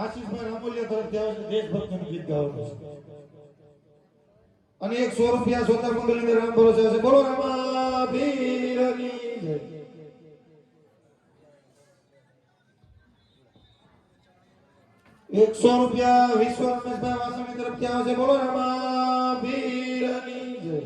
આશીષભાઈ રામોલિયા તરફથી આવે છે દેશભક્તિનું ગીત ગાવાનું છે અને 100 રૂપિયા સોતર મંગલની રામ ભરોસે છે. બોલો રામા ભીરની જય. ₹100 વિશ્વ રમેશભાઈ વાસણી તરફથી આવે છે. બોલો રામા ભીરની જય.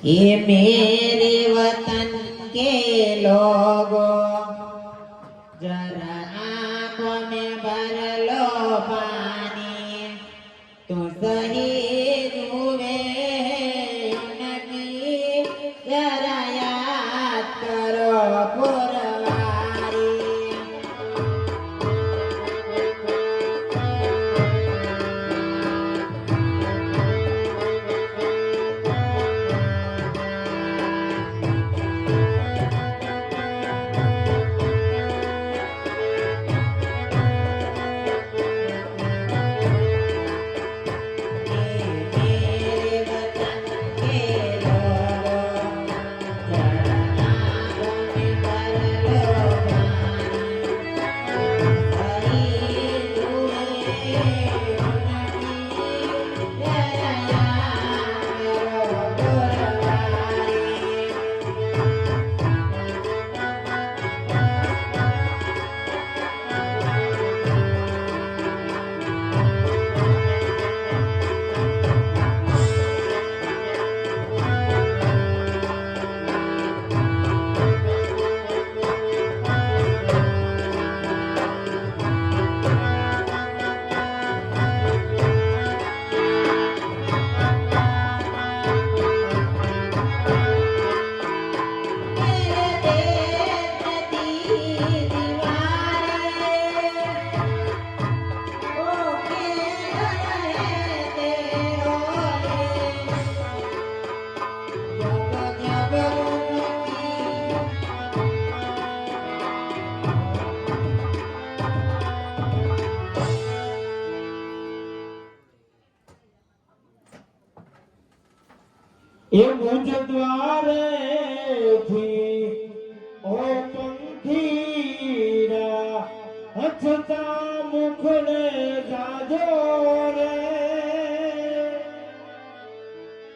ये मेरे वतन के लोगों जरा आंखों में भर लो पानी तो शहीद हुए उनकी जरा याद करो पुरवारी. એ મુજ દ્વારે થી ઓ પંખીરા હથતા મુખડે જાજો રે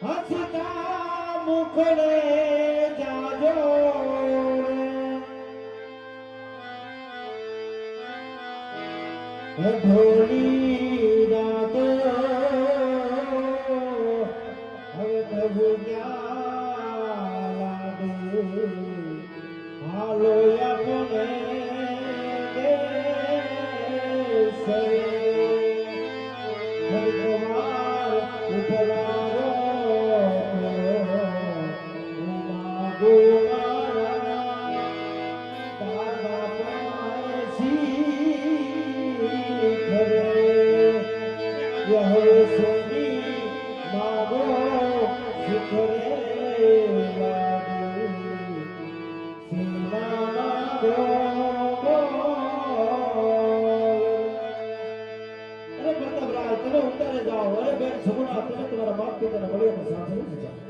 હથતા મુખડે જાજો રે ઢોલી રાતો હાલો આપણે હરિકુમાર ઉઠવારો ઉમા ગોવાળા દાદા અરે પ્રતાપરાય તમે ઉતારે જાઓ. અરે બેન સગુણા તમે તમારા બાપ પિતાના બળિયામાં સાથે નથી જાઓ.